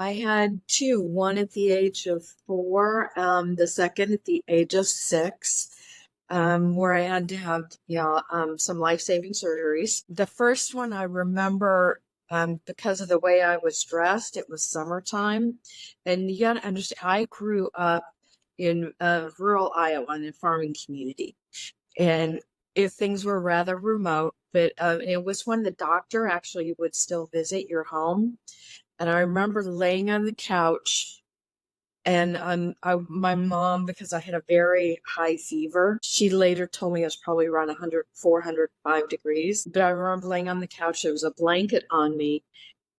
I had two, one at the age of 4, the second at the age of 6, where I had to have, some life-saving surgeries. The first one I remember, because of the way I was dressed, it was summertime. And you gotta understand, I grew up in rural Iowa in a farming community. And if things were rather remote, but it was when the doctor actually would still visit your home. And I remember laying on the couch and my mom, because I had a very high fever, she later told me it was probably around 100, 405 degrees. But I remember laying on the couch, there was a blanket on me,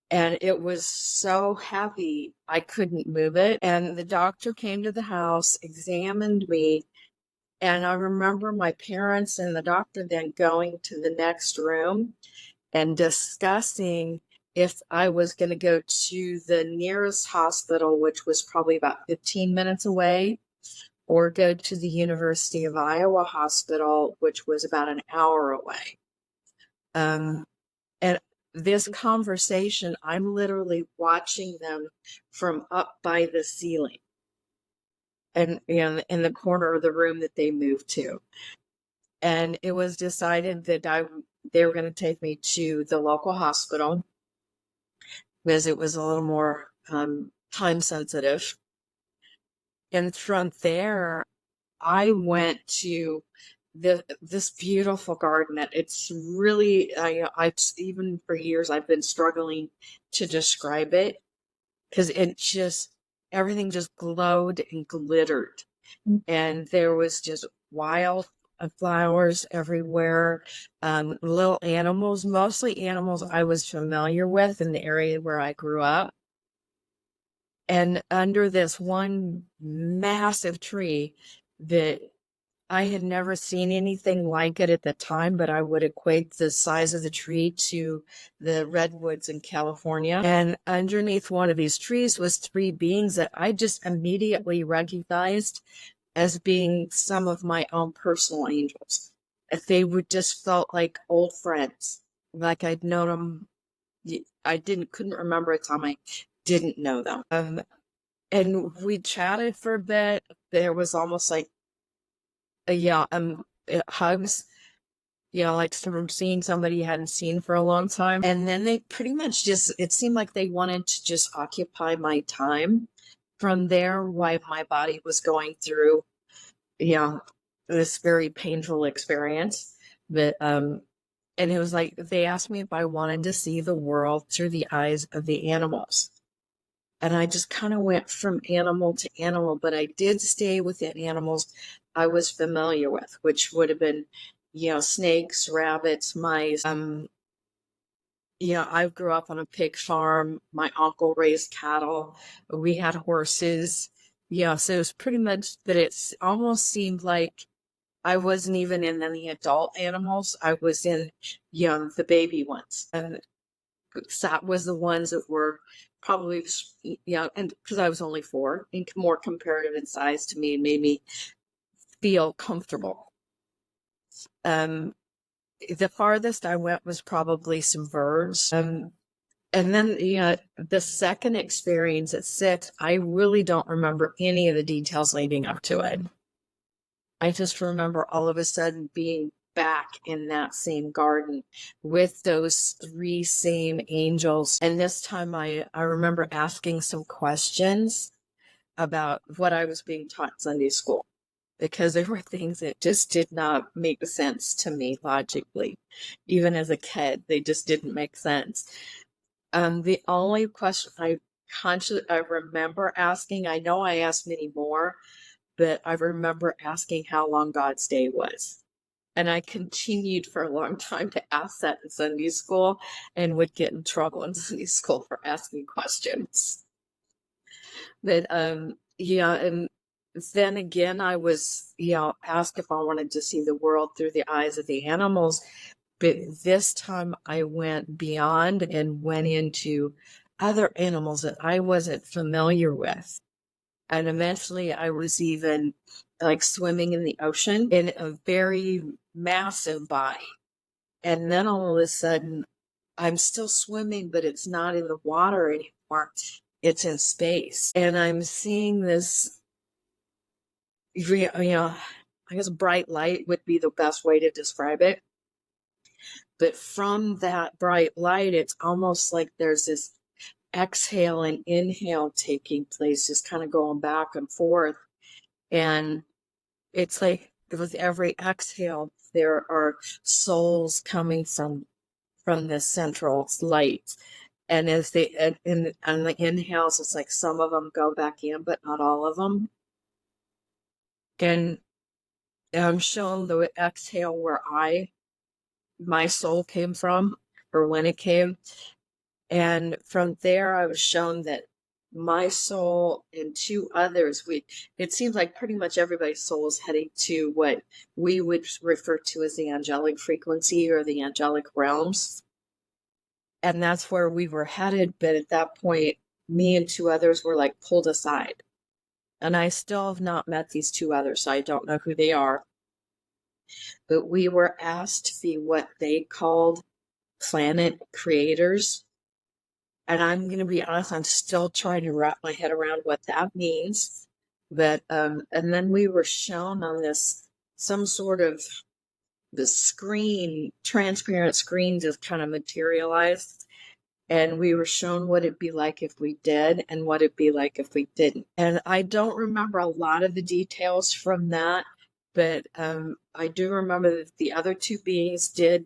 and it was so heavy, I couldn't move it. And the doctor came to the house, examined me, and I remember my parents and the doctor then going to the next room and discussing if I was going to go to the nearest hospital, which was probably about 15 minutes away, or go to the University of Iowa hospital, which was about an hour away. And this conversation, I'm literally watching them from up by the ceiling and in the corner of the room that they moved to. And it was decided that they were going to take me to the local hospital because it was a little more time sensitive. And from there, I went to this beautiful garden. It's really, I've even for years I've been struggling to describe it because it just everything just glowed and glittered, and there was just wild flowers everywhere, little animals, mostly animals I was familiar with in the area where I grew up. And under this one massive tree that I had never seen anything like it at the time, but I would equate the size of the tree to the redwoods in California. And underneath one of these trees was three beings that I just immediately recognized as being some of my own personal angels. They would just felt like old friends, like I'd known them. Couldn't remember a time I didn't know them. And we chatted for a bit. There was almost like hugs, like from seeing somebody you hadn't seen for a long time. And then they pretty much it seemed like they wanted to just occupy my time from there while my body was going through, this very painful experience. But, and it was like, they asked me if I wanted to see the world through the eyes of the animals. And I just kind of went from animal to animal, but I did stay within animals I was familiar with, which would have been, snakes, rabbits, mice. I grew up on a pig farm. My uncle raised cattle. We had horses. Yeah, so it was pretty much that it almost seemed like I wasn't even in any adult animals. I was in, the baby ones. And that was the ones that were probably, and because I was only 4 and more comparative in size to me, and made me feel comfortable. The farthest I went was probably some birds. And then the second experience at 6, I really don't remember any of the details leading up to it. I just remember all of a sudden being back in that same garden with those 3 same angels. And this time I remember asking some questions about what I was being taught in Sunday school, because there were things that just did not make sense to me logically. Even as a kid, they just didn't make sense. The only question I remember asking, I know I asked many more, but I remember asking how long God's day was. And I continued for a long time to ask that in Sunday school and would get in trouble in Sunday school for asking questions. But and then again, I was, asked if I wanted to see the world through the eyes of the animals. But this time I went beyond and went into other animals that I wasn't familiar with. And eventually I was even like swimming in the ocean in a very massive body. And then all of a sudden I'm still swimming, but it's not in the water anymore. it's in space. And I'm seeing this, you know, I guess bright light would be the best way to describe it. But from that bright light, it's almost like there's this exhale and inhale taking place, just kind of going back and forth. And it's like with every exhale, there are souls coming from this central light. And as they, and the inhales, it's like some of them go back in, but not all of them. And I'm showing the exhale where my soul came from, or when it came. And from there, I was shown that my soul and two others, it seems like pretty much everybody's soul is heading to what we would refer to as the angelic frequency or the angelic realms. And that's where we were headed. But at that point, me and two others were like pulled aside. And I still have not met these two others, so I don't know who they are. But we were asked to be what they called planet creators. And I'm going to be honest, I'm still trying to wrap my head around what that means. But, and then we were shown on some sort of the screen, transparent screen just kind of materialized. And we were shown what it'd be like if we did and what it'd be like if we didn't. And I don't remember a lot of the details from that, but I do remember that the other two beings did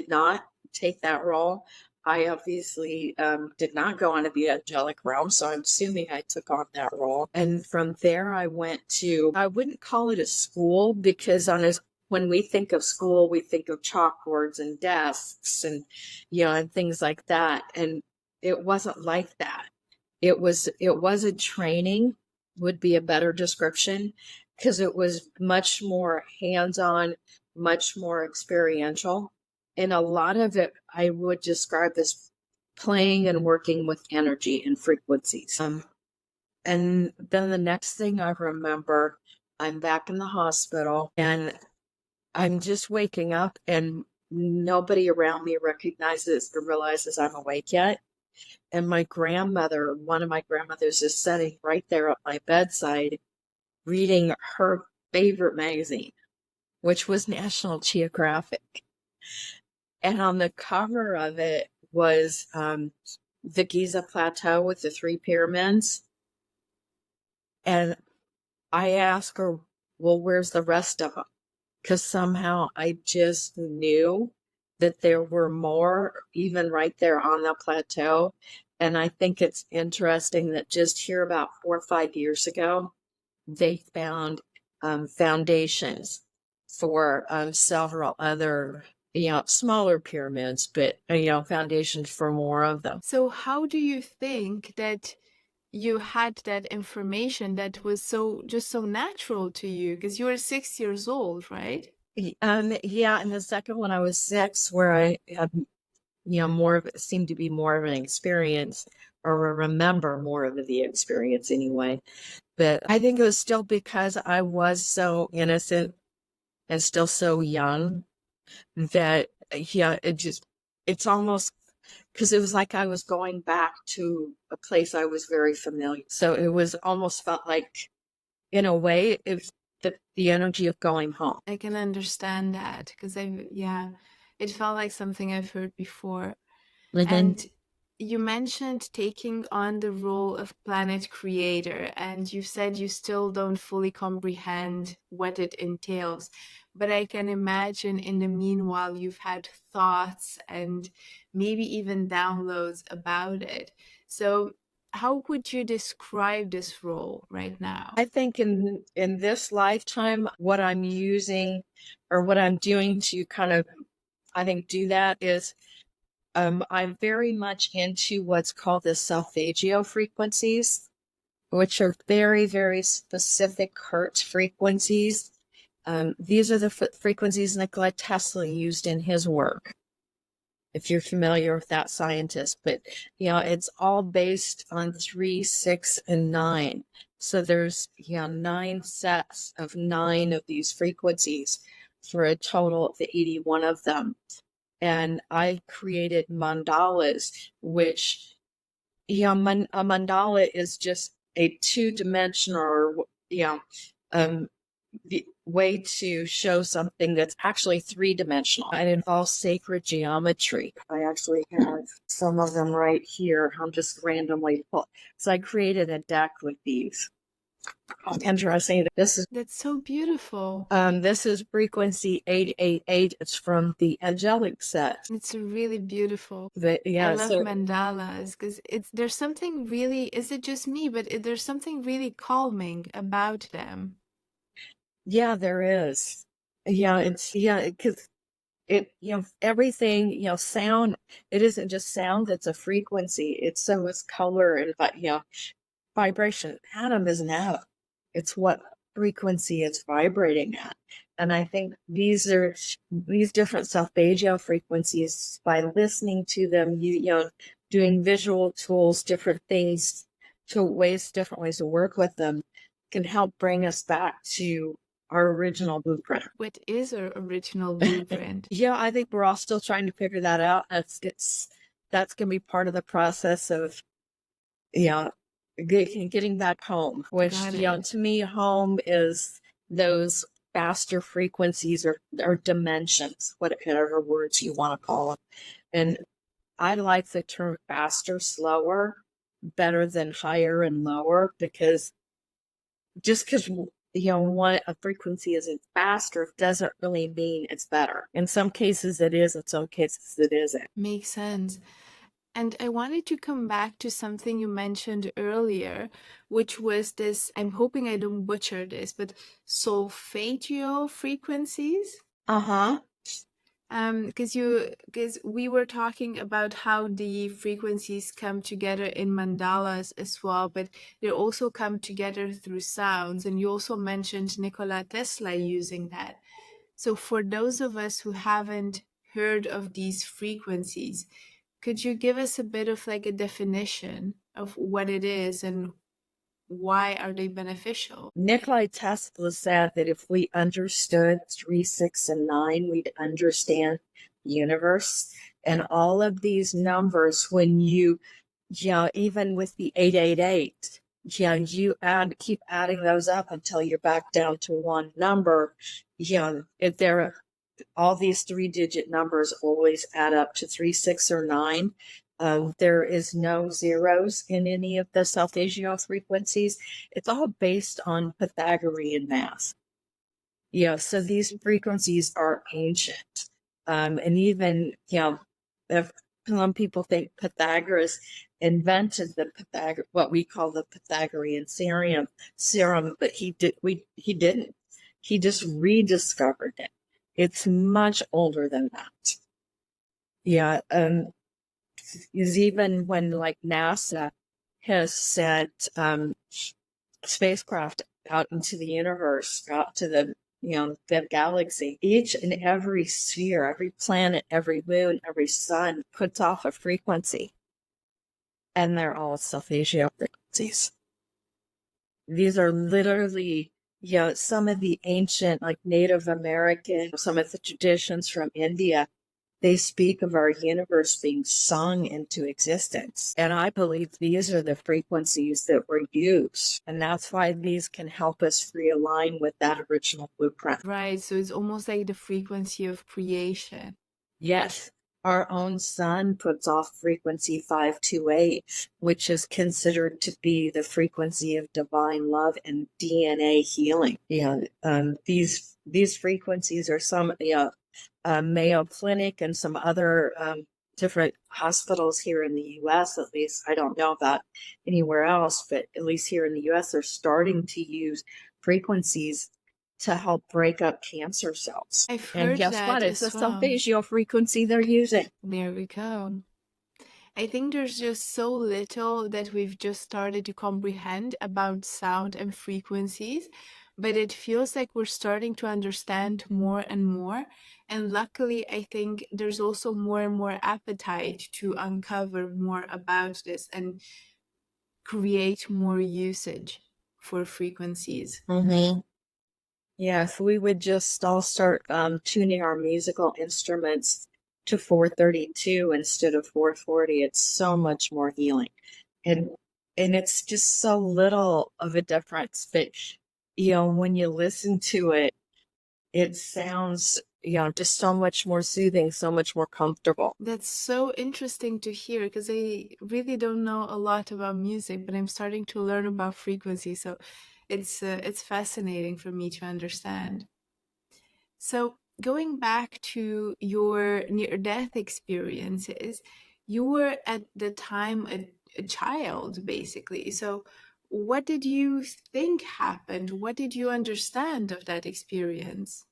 not take that role. I obviously did not go on to the angelic realm, so I'm assuming I took on that role. And from there, I went to, I wouldn't call it a school, because when we think of school, we think of chalkboards and desks and, and things like that. And it wasn't like that. It was a training, would be a better description, because it was much more hands-on, much more experiential. And a lot of it I would describe as playing and working with energy and frequencies. And then the next thing I remember, I'm back in the hospital and I'm just waking up and nobody around me recognizes or realizes I'm awake yet. And my grandmother, one of my grandmothers, is sitting right there at my bedside reading her favorite magazine, which was National Geographic. And on the cover of it was the Giza Plateau with the 3 pyramids. And I asked her, well, where's the rest of them? Because somehow I just knew that there were more, even right there on the plateau. And I think it's interesting that just here about 4 or 5 years ago, they found foundations for several other, smaller pyramids, but, foundations for more of them. So how do you think that you had that information that was just so natural to you? Because you were 6 years old, right? Yeah, and the second one I was 6, where I had, more of it seemed to be more of an experience, or remember more of the experience anyway. But I think it was still because I was so innocent and still so young that, it's almost because it was like I was going back to a place I was very familiar. So it was almost felt like, in a way, it's the energy of going home. I can understand that because it felt like something I've heard before. And you mentioned taking on the role of planet creator, and you said you still don't fully comprehend what it entails. But I can imagine in the meanwhile, you've had thoughts and maybe even downloads about it. So how would you describe this role right now? I think in this lifetime, what I'm using or what I'm doing to kind of, I think, do that is I'm very much into what's called the self-asio frequencies, which are very, very specific Hertz frequencies. These are the frequencies Nikola Tesla used in his work, if you're familiar with that scientist. But, it's all based on 3, 6, and 9. So there's, 9 sets of 9 of these frequencies for a total of 81 of them. And I created mandalas, which Yeah, a mandala is just a two-dimensional, or um, the way to show something that's actually three-dimensional. It involves sacred geometry. I actually have some of them right here. I'm just randomly pull. So I created a deck with these. Interesting. That's so beautiful. This is frequency 888. It's from the angelic set. It's really beautiful. I Yeah, love so mandalas because there's something really, is it just me, but there's something really calming about them. yeah, there is. Yeah, because everything, sound, it isn't just sound, it's a frequency. It's so it's color and, but, vibration. Atom is an atom. It's what frequency it's vibrating at. And I think these different self-asio frequencies, by listening to them, doing visual tools, different things, different ways to work with them, can help bring us back to our original blueprint. What is our original blueprint? Yeah, I think we're all still trying to figure that out. That's going to be part of the process of, yeah, getting back home, which, Got it. to me, home is those faster frequencies, or dimensions, whatever words you want to call them. And I like the term faster, slower, better than higher and lower, because just because, one a frequency isn't faster doesn't really mean it's better. In some cases it is, in some cases it isn't. Makes sense. And I wanted to come back to something you mentioned earlier, which was this, I'm hoping I don't butcher this, but solfeggio frequencies. Uh-huh. Because we were talking about how the frequencies come together in mandalas as well, but they also come together through sounds. And you also mentioned Nikola Tesla using that. So for those of us who haven't heard of these frequencies, could you give us a bit of like a definition of what it is and why are they beneficial? Nikolai Tesla said that if we understood 3, 6, and 9, we'd understand the universe. And all of these numbers, when even with the 888, you keep adding those up until you're back down to one number. If all these 3-digit numbers always add up to 3, 6, or 9. There is no zeros in any of the self-asio frequencies. It's all based on Pythagorean math. So these frequencies are ancient. And even, if some people think Pythagoras invented what we call the Pythagorean serum, but he didn't. He just rediscovered it. It's much older than that. Yeah, is even when, like, NASA has sent spacecraft out into the universe, out to the galaxy. Each and every sphere, every planet, every moon, every sun puts off a frequency, and they're all self-asio frequencies. These are literally, some of the ancient, like Native American, some of the traditions from India, they speak of our universe being sung into existence. And I believe these are the frequencies that were used. And that's why these can help us realign with that original blueprint. Right, so it's almost like the frequency of creation. Yes. Our own sun puts off frequency 528, which is considered to be the frequency of divine love and DNA healing. These frequencies are some, Mayo Clinic and some other different hospitals here in the U.S., at least. I don't know about anywhere else, but at least here in the U.S., they're starting to use frequencies to help break up cancer cells. I've And heard guess that what? It's a as well. self-asio frequency they're using. There we go. I think there's just so little that we've just started to comprehend about sound and frequencies, but it feels like we're starting to understand more and more. And luckily, I think there's also more and more appetite to uncover more about this and create more usage for frequencies. Mm-hmm. Yeah, if we would just all start tuning our musical instruments to 432 instead of 440, it's so much more healing. and it's just so little of a difference. But when you listen to it, it sounds just so much more soothing, so much more comfortable. That's so interesting to hear because I really don't know a lot about music, but I'm starting to learn about frequency. So it's fascinating for me to understand. So going back to your near-death experiences, you were at the time a child, basically. So what did you think happened? What did you understand of that experience?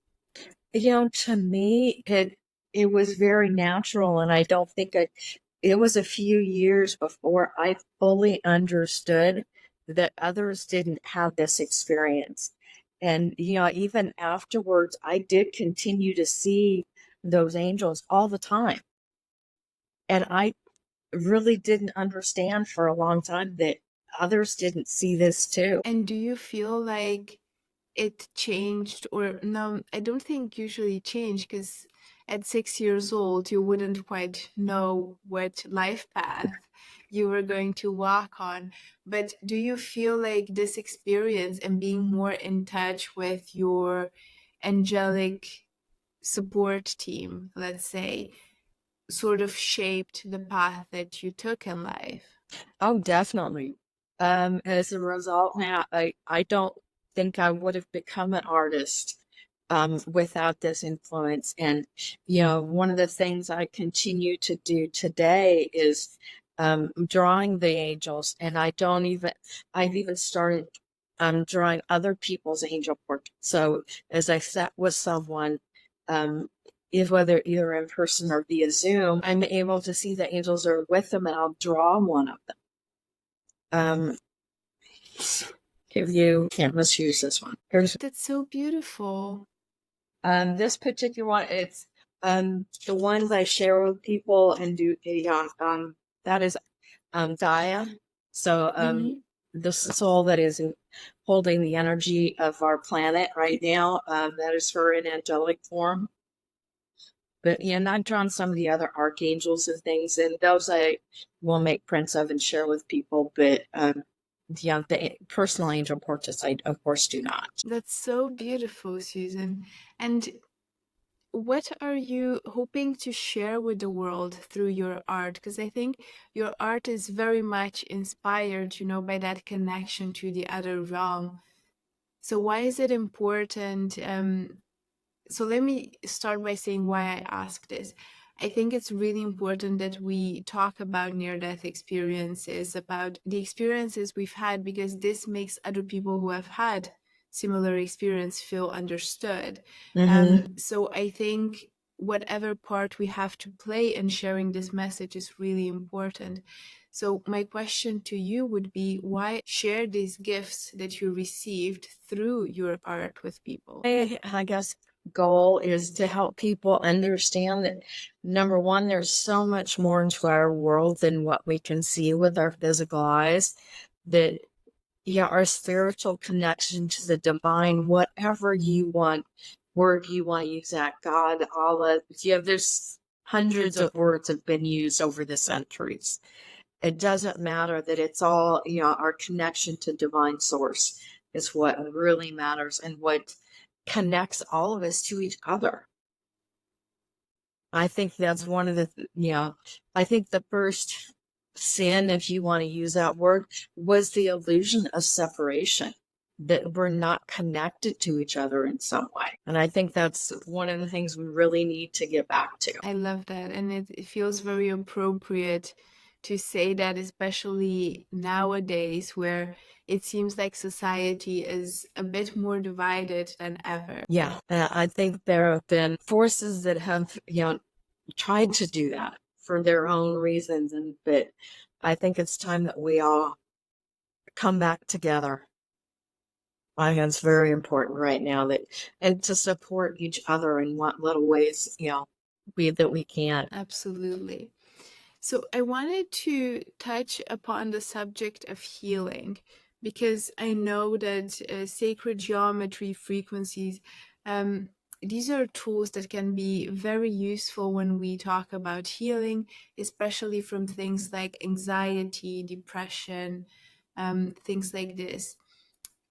To me, it was very natural, and I don't think it was a few years before I fully understood that others didn't have this experience. And even afterwards, I did continue to see those angels all the time. And I really didn't understand for a long time that others didn't see this too. And do you feel like it changed, or no, I don't think usually change because at 6 years old you wouldn't quite know what life path you were going to walk on. But do you feel like this experience and being more in touch with your angelic support team, let's say, sort of shaped the path that you took in life? Oh, definitely. As a result, now I don't think I would have become an artist without this influence. And one of the things I continue to do today is drawing the angels, and I've even started drawing other people's angel portraits. So as I sat with someone, um, if whether either in person or via Zoom, I'm able to see the angels are with them, and I'll draw one of them. Um, give you, can't misuse this one. Here's That's so beautiful. this particular one. It's the ones I share with people and do. That is Gaia. So Mhm. the soul that is holding the energy of our planet right now. That is her in angelic form. But and I've drawn some of the other archangels and things, and those I will make prints of and share with people. But the personal angel portraits, I of course do not. That's so beautiful, Susan. And what are you hoping to share with the world through your art? Because I think your art is very much inspired, by that connection to the other realm. So why is it important? So let me start by saying why I ask this. I think it's really important that we talk about near death experiences, about the experiences we've had, because this makes other people who have had similar experience feel understood. Mm-hmm. So I think whatever part we have to play in sharing this message is really important. So my question to you would be, why share these gifts that you received through your art with people? I guess goal is to help people understand that number one, there's so much more into our world than what we can see with our physical eyes. That our spiritual connection to the divine, whatever you want, word you want to use, that God, Allah, there's hundreds of words have been used over the centuries. It doesn't matter that it's all, our connection to divine source is what really matters and what connects all of us to each other. I think that's one of the, I think the first sin, if you want to use that word, was the illusion of separation, that we're not connected to each other in some way. And I think that's one of the things we really need to get back to. I love that. And it feels very appropriate to say that, especially nowadays, where it seems like society is a bit more divided than ever. Yeah, I think there have been forces that have, tried to do that for their own reasons, but I think it's time that we all come back together. I think it's very important right now and to support each other in what little ways, we can. Absolutely. So I wanted to touch upon the subject of healing because I know that sacred geometry frequencies, um, these are tools that can be very useful when we talk about healing, especially from things like anxiety, depression, things like this.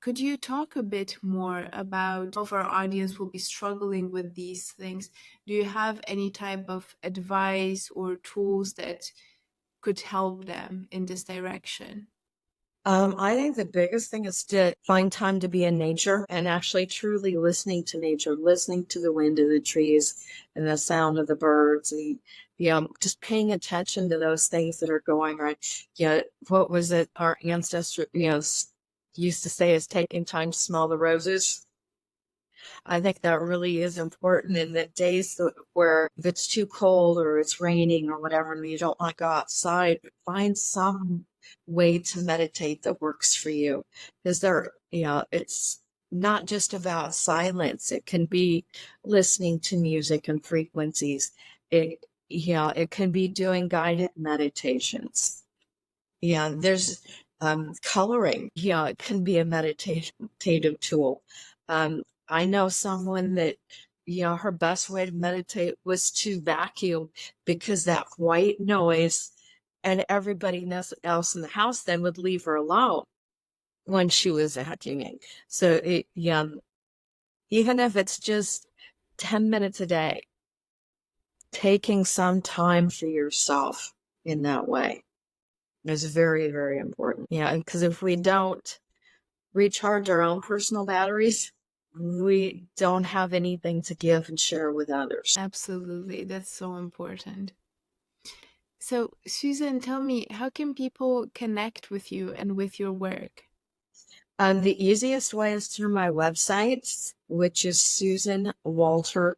Could you talk a bit more about if our audience will be struggling with these things? Do you have any type of advice or tools that could help them in this direction? I think the biggest thing is to find time to be in nature and actually truly listening to nature, listening to the wind of the trees and the sound of the birds, and just paying attention to those things that are going on. Yeah, what was it our ancestors, used to say, is taking time to smell the roses. I think that really is important in the days where if it's too cold or it's raining or whatever, and you don't want to go outside, find some way to meditate that works for you. Because it's not just about silence. It can be listening to music and frequencies. It can be doing guided meditations. Yeah, there's coloring. Yeah, it can be a meditative tool. I know someone that, her best way to meditate was to vacuum, because that white noise and everybody else in the house then would leave her alone when she was vacuuming. So, even if it's just 10 minutes a day, taking some time for yourself in that way is very, very important. Yeah, because if we don't recharge our own personal batteries, we don't have anything to give and share with others. Absolutely. That's so important. So, Susan, tell me, how can people connect with you and with your work? The easiest way is through my website, which is susanwalterart.com.